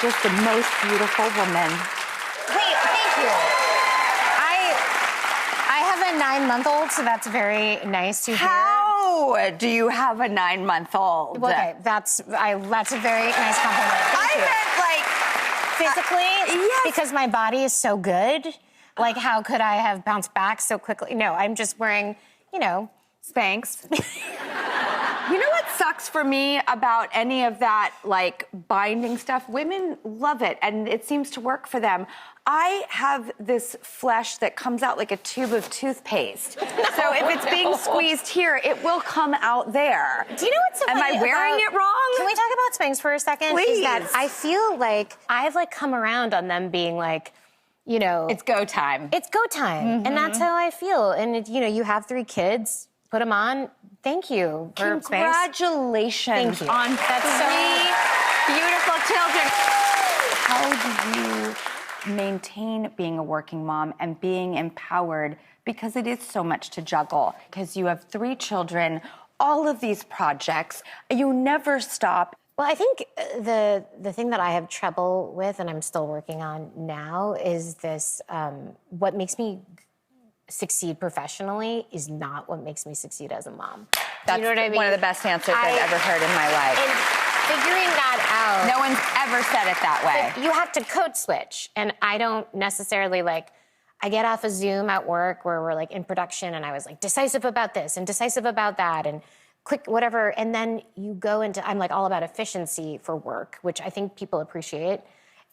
just the most beautiful woman. Wait, thank you. I have a 9-month-old, so that's very nice to hear. How do you have a 9-month-old? Okay, that's a very nice compliment. Thank you. meant like physically, yes. because my body is so good. Like, how could I have bounced back so quickly? No, I'm just wearing, Spanx. You know what sucks for me about any of that, like, binding stuff? Women love it, and it seems to work for them. I have this flesh that comes out like a tube of toothpaste. So if it's being squeezed here, it will come out there. Do you know what's so Am funny I wearing it wrong? Can we talk about Spanx for a second? Please. Is that I feel like I've, like, come around on them being, like, It's go time. It's go time. Mm-hmm. And that's how I feel. And, you have 3 kids. Put them on. Thank you for Congratulations Thank you. on three beautiful children. How do you maintain being a working mom and being empowered? Because it is so much to juggle. Because you have 3 children, all of these projects, you never stop. Well, I think the thing that I have trouble with, and I'm still working on now, is this, what makes me succeed professionally is not what makes me succeed as a mom. That's you know what I mean? One of the best answers I've ever heard in my life. And figuring that out. No one's ever said it that way. You have to code switch. And I don't necessarily I get off a Zoom at work where we're in production and I was decisive about this and decisive about that and quick whatever. And then you go into, I'm all about efficiency for work, which I think people appreciate.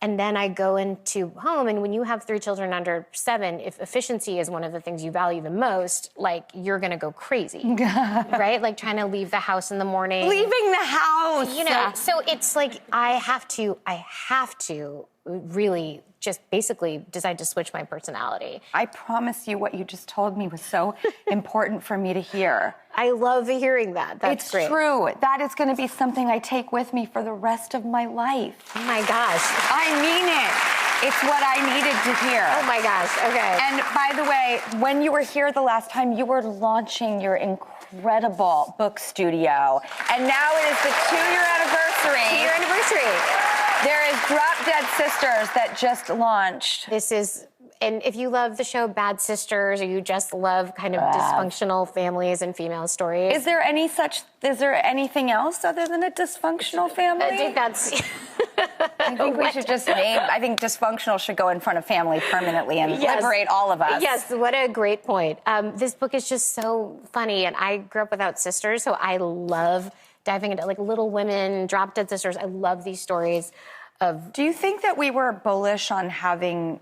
And then I go into home, and when you have 3 children under 7, if efficiency is one of the things you value the most, you're gonna go crazy, right? Trying to leave the house in the morning. Leaving the house! So it's I have to really just basically decide to switch my personality. I promise you what you just told me was so important for me to hear. I love hearing that. That's great. It's true. That is going to be something I take with me for the rest of my life. Oh my gosh. I mean it. It's what I needed to hear. Oh my gosh, okay. And by the way, when you were here the last time, you were launching your incredible book studio. And now it is the 2-year anniversary. 2-year anniversary. There is Drop Dead Sisters that just launched. And if you love the show Bad Sisters, or you just love kind of dysfunctional families and female stories. Is there anything else other than a dysfunctional family? I think that's... I think we should just I think dysfunctional should go in front of family permanently and liberate all of us. Yes, what a great point. This book is just so funny, and I grew up without sisters, so I love diving into Little Women, Drop Dead Sisters. I love these stories of... Do you think that we were bullish on having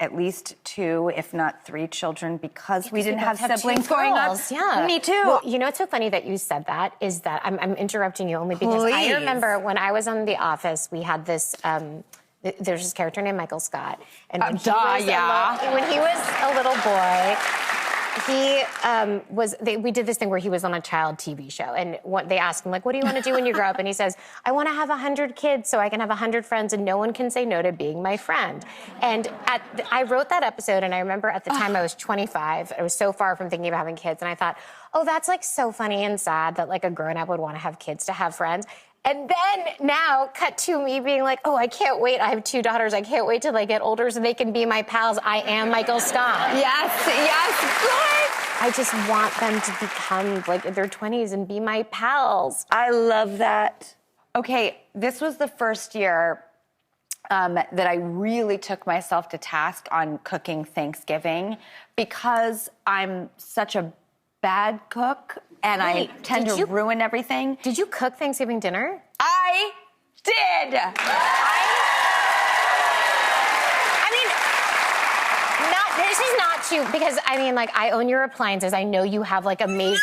at least 2, if not 3 children because we didn't have siblings growing up? Yeah. Me too. Well, what's so funny that you said that is that I'm interrupting you only because I remember when I was on The Office, we had this... there's this character named Michael Scott. And when he was a little boy... we did this thing where he was on a child TV show, and they asked him, what do you want to do when you grow up? And he says, I want to have 100 kids so I can have 100 friends and no one can say no to being my friend. And I wrote that episode, and I remember at the time I was 25. I was so far from thinking about having kids, and I thought, oh, that's so funny and sad that a grown-up would want to have kids to have friends. And then now, cut to me being oh, I can't wait. I have 2 daughters. I can't wait till they get older so they can be my pals. I am Michael Scott. Yes, good. I just want them to become in their 20s and be my pals. I love that. Okay, this was the first year that I really took myself to task on cooking Thanksgiving because I'm such a bad cook. And I tend to ruin everything. Did you cook Thanksgiving dinner? I did. This is not too, because I own your appliances. I know you have amazing.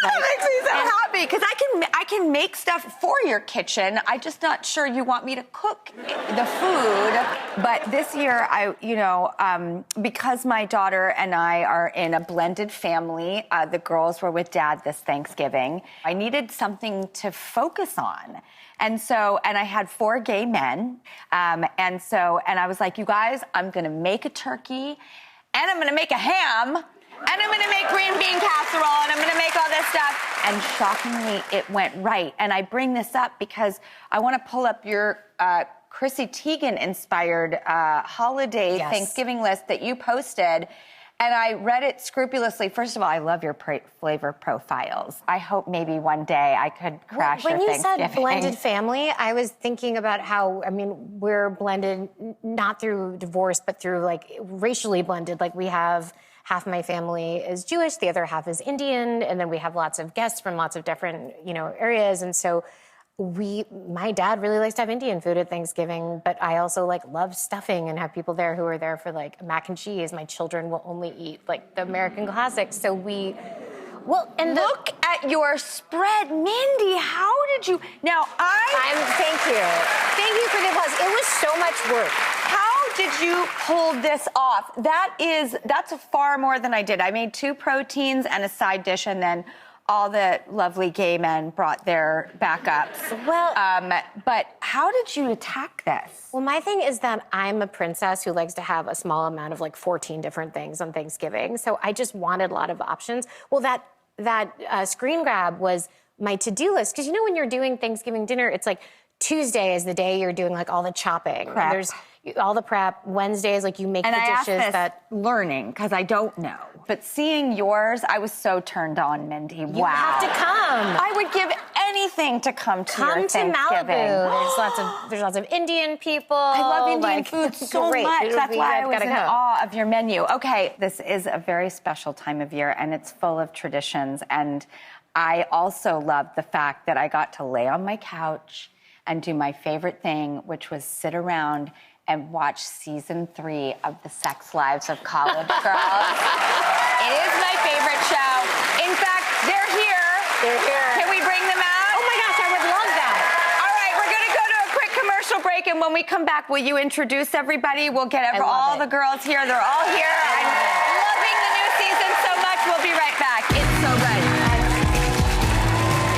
That makes me so happy because I can make stuff for your kitchen. I'm just not sure you want me to cook the food. But this year, because my daughter and I are in a blended family, the girls were with Dad this Thanksgiving. I needed something to focus on. And I had 4 gay men. And I was like, you guys, I'm going to make a turkey. And I'm going to make a ham, and I'm going to make green bean casserole, and I'm going to make all this stuff. And shockingly, it went right. And I bring this up because I want to pull up your Chrissy Teigen-inspired holiday Thanksgiving list that you posted. And I read it scrupulously. First of all, I love your flavor profiles. I hope maybe one day I could crash your Thanksgiving. When you said blended family, I was thinking about how, I mean, we're blended not through divorce, but through like racially blended. Like we have half my family is Jewish, the other half is Indian, and then we have lots of guests from lots of different, areas. And so my dad really likes to have Indian food at Thanksgiving, but I also love stuffing and have people there who are there for mac and cheese. My children will only eat the American classics. So look at your spread, Mindy. How did you? Now thank you. Thank you for the applause. It was so much work. How did you pull this off? That's far more than I did. I made 2 proteins and a side dish, and then all the lovely gay men brought their backups. Well, but how did you attack this? Well, my thing is that I'm a princess who likes to have a small amount of 14 different things on Thanksgiving. So I just wanted a lot of options. Well, that screen grab was my to-do list. Because when you're doing Thanksgiving dinner, it's Tuesday is the day you're doing all the chopping. Prep. There's all the prep. Wednesday is you make and the I dishes that learning because I don't know. But seeing yours, I was so turned on, Mindy. You wow. have to come. I would give anything to come to your Thanksgiving. Malibu. There's lots of Indian people. I love Indian food so much. That's why I was in awe of your menu. Okay, this is a very special time of year, and it's full of traditions. And I also love the fact that I got to lay on my couch and do my favorite thing, which was sit around and watch season 3 of The Sex Lives of College Girls. It is my favorite show. In fact, they're here. They're here. Can we bring them out? Oh my gosh, I would love that. All right, we're gonna go to a quick commercial break, and when we come back, will you introduce everybody? We'll get all the girls here. They're all here.